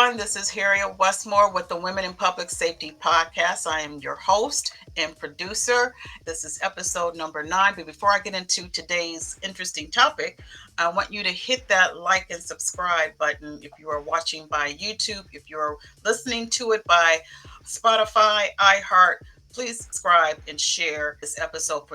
everyone. This is Harriet West-Moore with the Women in Public Safety podcast. I am your host and producer. This is episode number 9. But before I get into today's interesting topic, I want you to hit that like and subscribe button if you are watching by YouTube. If you're listening to it by Spotify, iHeart, please subscribe and share this episode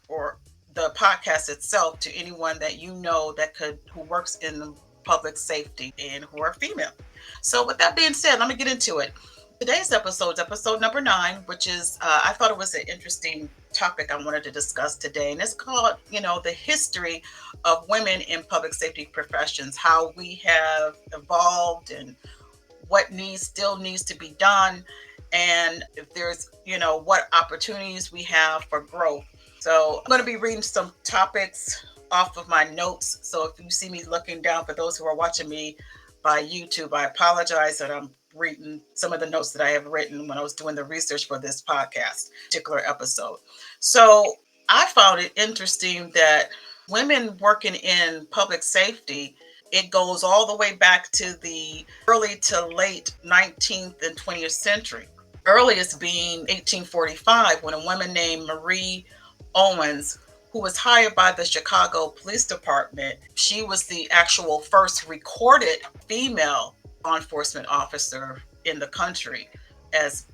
for the podcast itself to anyone that you know who works in public safety and who are female. So with that being said, let me get into it. Today's episode is episode number 9, which is, I thought it was an interesting topic I wanted to discuss today. And it's called, the history of women in public safety professions, how we have evolved and what still needs to be done. And if there's, what opportunities we have for growth. So I'm going to be reading some topics off of my notes. So if you see me looking down, for those who are watching me by YouTube, I apologize that I'm reading some of the notes that I have written when I was doing the research for this particular episode. So I found it interesting that women working in public safety, it goes all the way back to the early to late 19th and 20th century. Earliest being 1845, when a woman named Marie Owens, who was hired by the Chicago Police Department. She was the actual first recorded female law enforcement officer in the country as,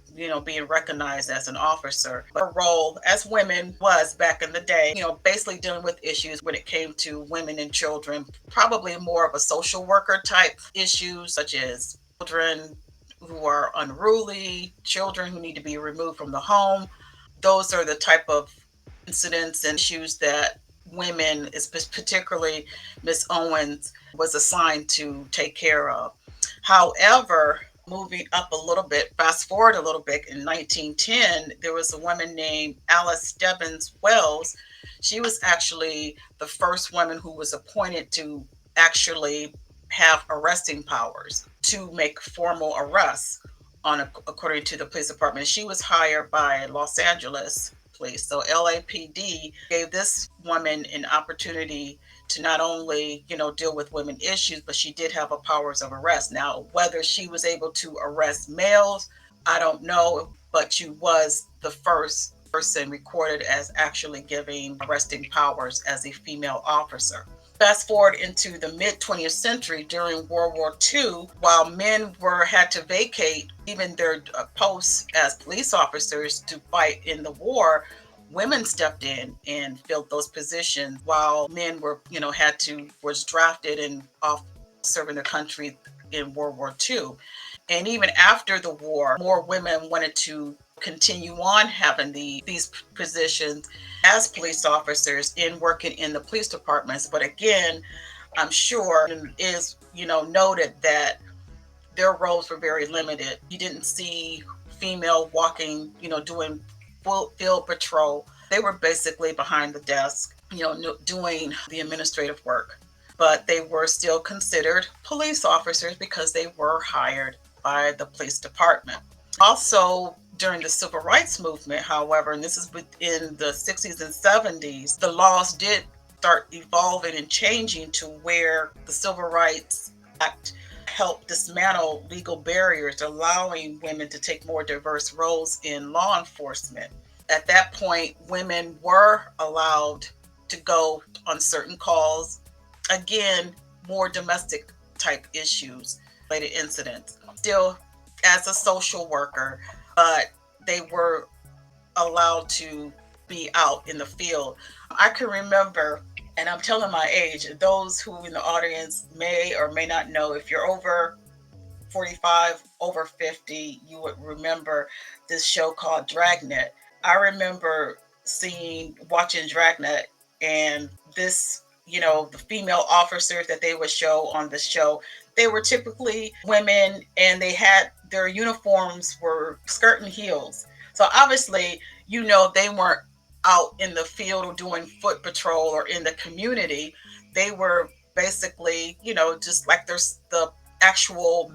being recognized as an officer. But her role as women was back in the day, basically dealing with issues when it came to women and children, probably more of a social worker type issues, such as children who are unruly, children who need to be removed from the home. Those are the type of incidents and issues that women, particularly Miss Owens, was assigned to take care of. However, moving up a little bit, fast forward a little bit, in 1910, there was a woman named Alice Stebbins Wells. She was actually the first woman who was appointed to actually have arresting powers to make formal arrests according to the police department. She was hired by Los Angeles police. So LAPD gave this woman an opportunity to not only, deal with women issues, but she did have a powers of arrest. Now, whether she was able to arrest males, I don't know, but she was the first person recorded as actually giving arresting powers as a female officer. Fast forward into the mid 20th century, during World War II, while men had to vacate even their posts as police officers to fight in the war, women stepped in and filled those positions while men was drafted and off serving the country in World War II. And even after the war, more women wanted to continue on having these positions as police officers in working in the police departments. But again, I'm sure it is, noted that their roles were very limited. You didn't see female walking, doing full field patrol. They were basically behind the desk, doing the administrative work. But they were still considered police officers because they were hired by the police department. Also, during the civil rights movement, however, and this is within the 60s and 70s, the laws did start evolving and changing to where the Civil Rights Act helped dismantle legal barriers, allowing women to take more diverse roles in law enforcement. At that point, women were allowed to go on certain calls. Again, more domestic type issues, related incidents. Still as a social worker, but they were allowed to be out in the field. I can remember, and I'm telling my age, those who in the audience may or may not know, if you're over 45, over 50, you would remember this show called Dragnet. I remember watching Dragnet, and this, the female officers that they would show on the show, they were typically women, and their uniforms were skirt and heels. So obviously, they weren't out in the field or doing foot patrol or in the community. They were basically, just like the actual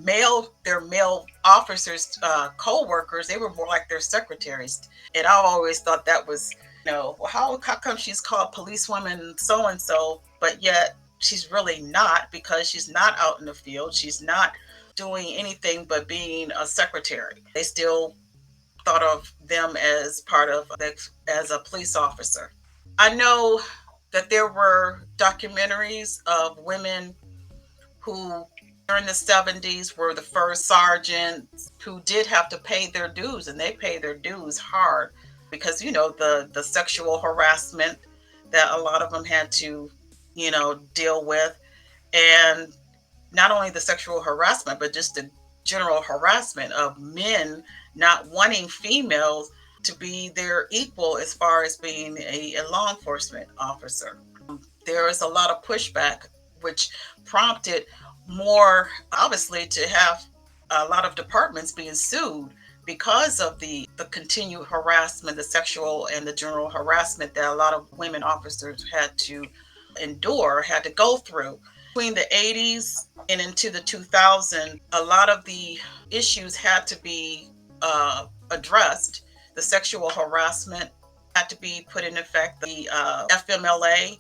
their male officers, co-workers, they were more like their secretaries. And I always thought that was, well, how come she's called policewoman so-and-so, but yet she's really not, because she's not out in the field. She's not doing anything but being a secretary. They still thought of them as part of as a police officer. I know that there were documentaries of women who during the 70s were the first sergeants who did have to pay their dues, and they paid their dues hard because the sexual harassment that a lot of them had to deal with, and not only the sexual harassment but just the general harassment of men not wanting females to be their equal as far as being a law enforcement officer. There is a lot of pushback, which prompted more, obviously, to have a lot of departments being sued because of the continued harassment, the sexual and the general harassment that a lot of women officers had to endure, had to go through. Between the 80s and into the 2000s, a lot of the issues had to be addressed. The sexual harassment had to be put in effect. The FMLA,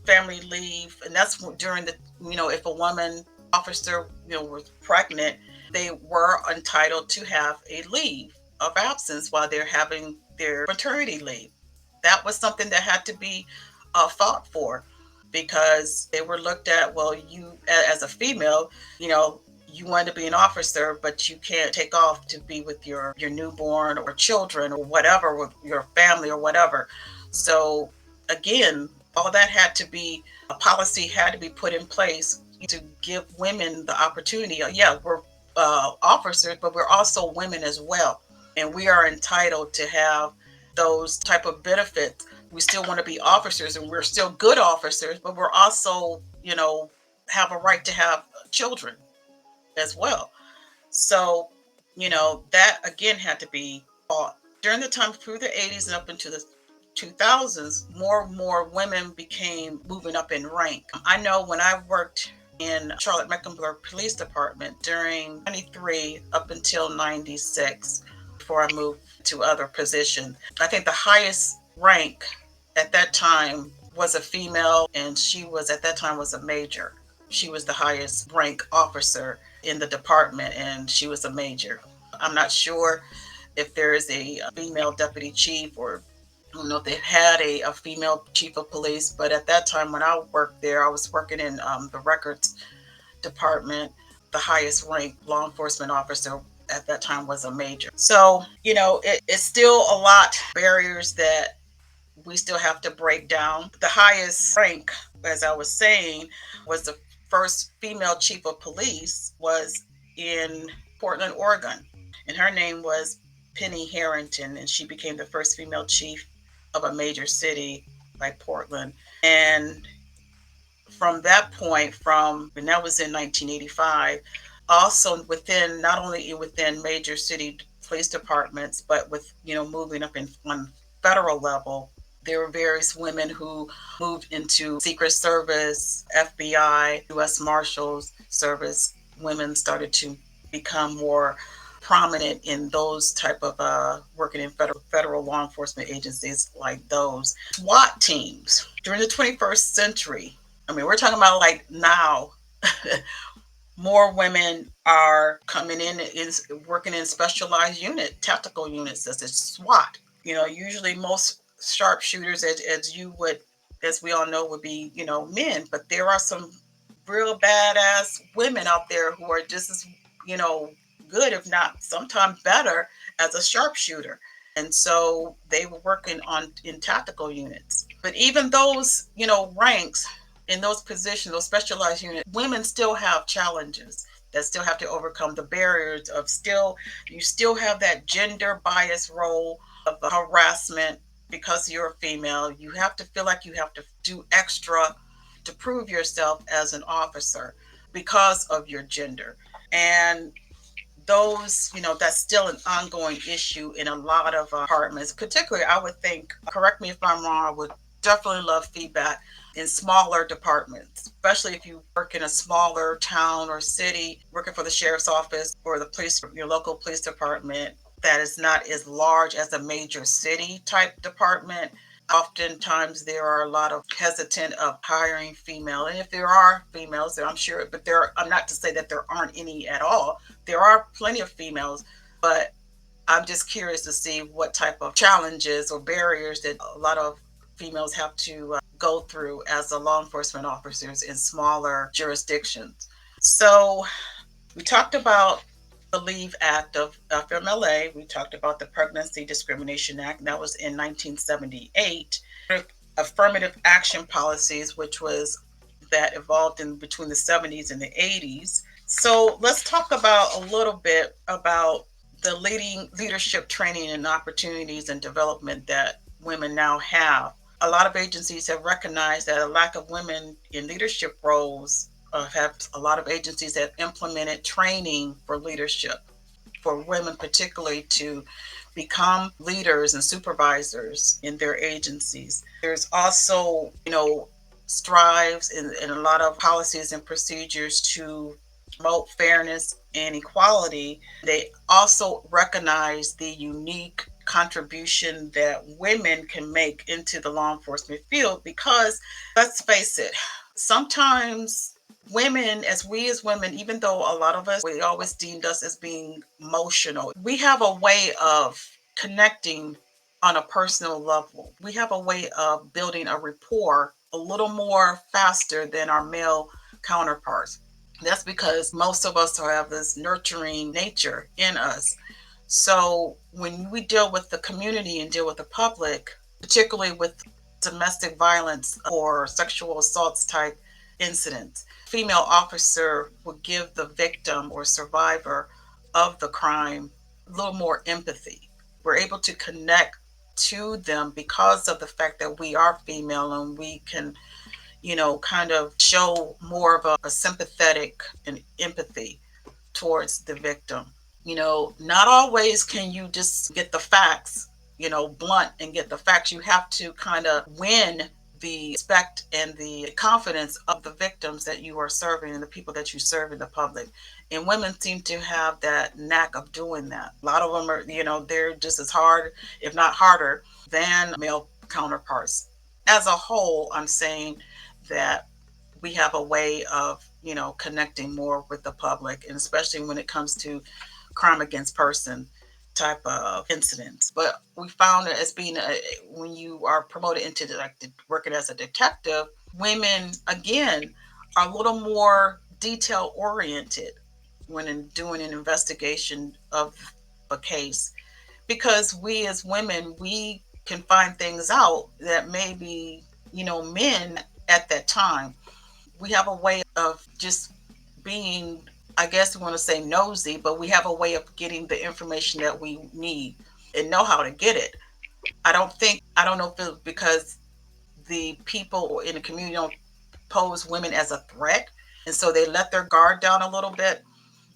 family leave, and that's during the if a woman officer was pregnant, they were entitled to have a leave of absence while they're having their maternity leave. That was something that had to be fought for, because they were looked at, well, you as a female, you know you want to be an officer, but you can't take off to be with your newborn or children or whatever, with your family or whatever. So again, all that had to be, a policy had to be put in place to give women the opportunity. Yeah, we're officers, but we're also women as well, and we are entitled to have those type of benefits. We still want to be officers, and we're still good officers, but we're also have a right to have children as well. So, that again had to be fought. During the time through the 80s and up into the 2000s, more and more women became moving up in rank. I know when I worked in Charlotte Mecklenburg Police Department during 93 up until 96, before I moved to other positions, I think the highest rank at that time was a female, and she was at that time was a major. She was the highest rank officer in the department, and she was a major. I'm not sure if there is a female deputy chief, or I don't know if they've had a female chief of police, but at that time when I worked there, I was working in the records department. The highest ranked law enforcement officer at that time was a major. So, it's still a lot of barriers that we still have to break down. The highest rank, as I was saying, was the first female chief of police was in Portland, Oregon, and her name was Penny Harrington, and she became the first female chief of a major city like Portland. And from that point, and that was in 1985, also within, not only within major city police departments, but with moving up in on federal level, there were various women who moved into Secret Service, FBI, U.S. Marshals Service. Women started to become more prominent in those type of working in federal law enforcement agencies like those. SWAT teams during the 21st century. I mean, we're talking about like now. More women are coming in, is working in specialized tactical units such as SWAT. Usually most sharpshooters, as we all know, would be, men, but there are some real badass women out there who are just as, good, if not sometimes better, as a sharpshooter. And so they were working in tactical units. But even those, ranks in those positions, those specialized units, women still have challenges that still have to overcome, the barriers of you still have that gender bias role of harassment. Because you're a female, you have to feel like you have to do extra to prove yourself as an officer because of your gender. And those, that's still an ongoing issue in a lot of departments. Particularly, I would think, correct me if I'm wrong, I would definitely love feedback in smaller departments, especially if you work in a smaller town or city, working for the sheriff's office or the police, your local police department that is not as large as a major city type department. Oftentimes there are a lot of hesitant of hiring female, and if there are females, I'm sure, but I'm not to say that there aren't any at all. There are plenty of females, but I'm just curious to see what type of challenges or barriers that a lot of females have to go through as a law enforcement officers in smaller jurisdictions. So we talked about the Leave Act of FMLA. We talked about the Pregnancy Discrimination Act. That was in 1978. Affirmative action policies, which was that evolved in between the 70s and the 80s. So let's talk about a little bit about the leadership training and opportunities and development that women now have. A lot of agencies have recognized that a lack of women in leadership roles have a lot of agencies have implemented training for leadership for women particularly to become leaders and supervisors in their agencies. There's also, strives and a lot of policies and procedures to promote fairness and equality. They also recognize the unique contribution that women can make into the law enforcement field because let's face it, sometimes as women, even though a lot of us, we always deemed us as being emotional, we have a way of connecting on a personal level. We have a way of building a rapport a little more faster than our male counterparts. That's because most of us have this nurturing nature in us. So when we deal with the community and deal with the public, particularly with domestic violence or sexual assaults type incidents, female officer would give the victim or survivor of the crime a little more empathy. We're able to connect to them because of the fact that we are female and we can, kind of show more of a sympathetic and empathy towards the victim. Not always can you just get the facts, blunt and get the facts. You have to kind of win the respect and the confidence of the victims that you are serving and the people that you serve in the public. And women seem to have that knack of doing that. A lot of them are, they're just as hard, if not harder, than male counterparts. As a whole, I'm saying that we have a way of, connecting more with the public, and especially when it comes to crime against person type of incidents. But we found it as being when you are promoted into working as a detective, women again are a little more detail oriented when doing an investigation of a case because we as women we can find things out that maybe men at that time we have a way of just being, I guess we want to say nosy, but we have a way of getting the information that we need and know how to get it. I don't know if it's because the people in the community don't pose women as a threat. And so they let their guard down a little bit.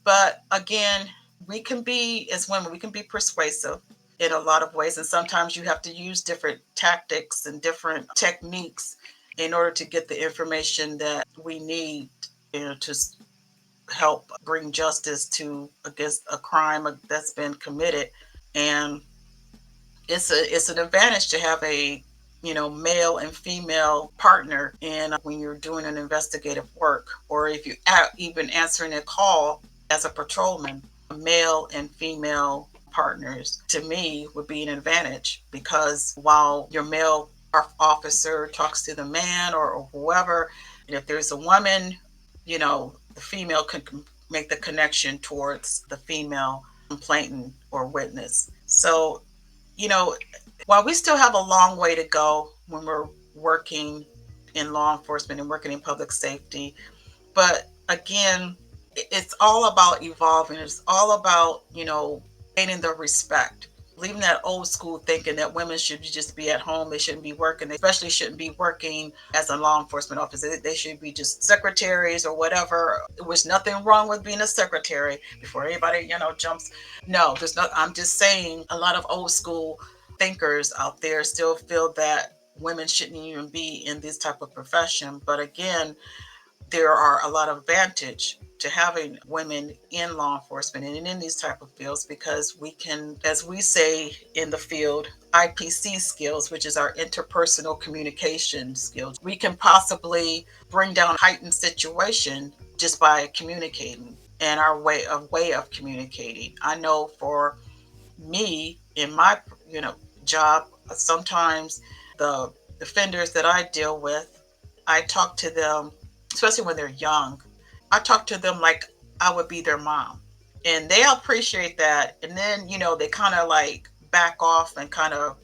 But again, we can be, as women, we can be persuasive in a lot of ways. And sometimes you have to use different tactics and different techniques in order to get the information that we need, to help bring justice to against a crime that's been committed. And it's an advantage to have a male and female partner in when you're doing an investigative work or if you even answering a call as a patrolman. Male and female partners to me would be an advantage because while your male officer talks to the man or whoever, and if there's a woman, the female can make the connection towards the female complainant or witness. So, you know, while we still have a long way to go when we're working in law enforcement and working in public safety, but again, it's all about evolving. It's all about, gaining the respect, leaving that old school thinking that women should just be at home. They shouldn't be working. They especially shouldn't be working as a law enforcement officer. They should be just secretaries or whatever. There's nothing wrong with being a secretary before anybody, jumps. No, there's not. I'm just saying a lot of old school thinkers out there still feel that women shouldn't even be in this type of profession. But again, there are a lot of advantage to having women in law enforcement and in these type of fields, because we can, as we say in the field, IPC skills, which is our interpersonal communication skills. We can possibly bring down a heightened situation just by communicating and our way of communicating. I know for me in my job, sometimes the offenders that I deal with, I talk to them, especially when they're young. I talk to them like I would be their mom, and they appreciate that. And then they kind of like back off and kind of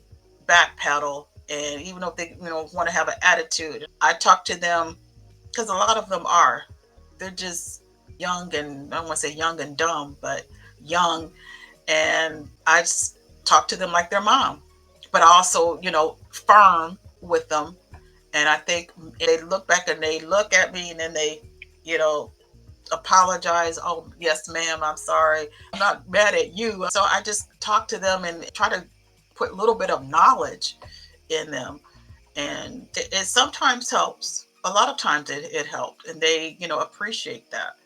backpedal. And even though they want to have an attitude, I talk to them because a lot of them they're just young, and I don't want to say young and dumb, but young, and I just talk to them like their mom, but also, firm with them. And I think they look back and they look at me, and then they, you know, apologize. Oh, yes, ma'am, I'm sorry. I'm not mad at you. So I just talk to them and try to put a little bit of knowledge in them. And it sometimes helps. A lot of times it helped, and they, appreciate that.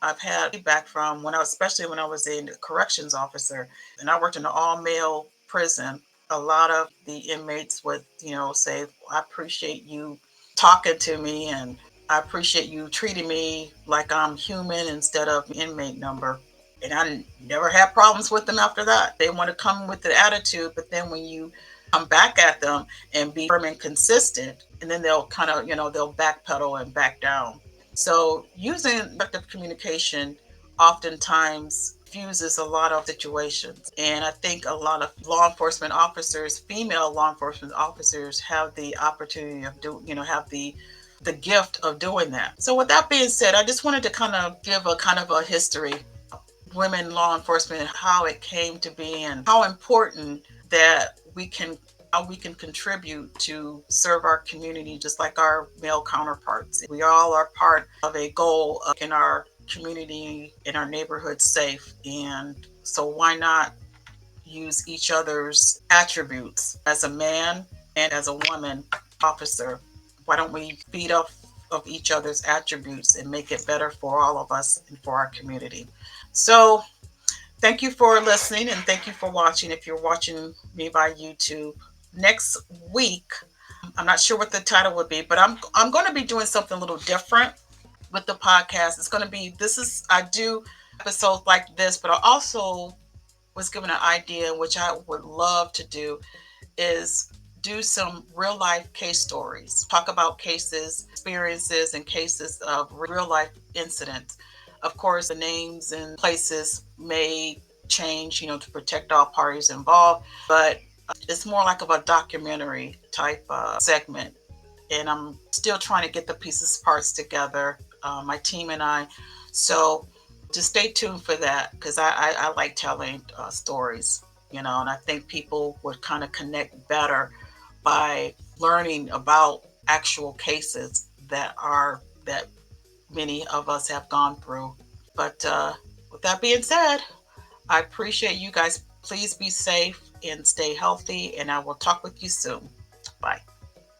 I've had feedback from especially when I was a corrections officer, and I worked in an all male prison. A lot of the inmates would, say, I appreciate you talking to me, and I appreciate you treating me like I'm human instead of inmate number. And I never had problems with them after that. They want to come with the attitude, but then when you come back at them and be firm and consistent, and then they'll kind of, they'll backpedal and back down. So using effective communication oftentimes fuses a lot of situations. And I think a lot of law enforcement officers, female law enforcement officers, have the opportunity of have the gift of doing that. So with that being said, I just wanted to kind of give a kind of a history of women law enforcement and how it came to be, and how important that we can how we can contribute to serve our community just like our male counterparts. We all are part of a goal of making our community in our neighborhood safe. And so why not use each other's attributes as a man and as a woman officer? Why don't we feed off of each other's attributes and make it better for all of us and for our community? So thank you for listening, and thank you for watching. If you're watching me by YouTube, next week, I'm not sure what the title would be, but I'm going to be doing something a little different with the podcast. It's going to be I do episodes like this, but I also was given an idea, which I would love to do, is do some real life case stories, talk about cases, experiences, and cases of real life incidents. Of course, the names and places may change, to protect all parties involved, but it's more like of a documentary type segment. And I'm still trying to get the pieces, parts together, my team and I. So just stay tuned for that, because I like telling stories, and I think people would kind of connect better by learning about actual cases that many of us have gone through. But with that being said, I appreciate you guys. Please be safe and stay healthy, and I will talk with you soon. Bye.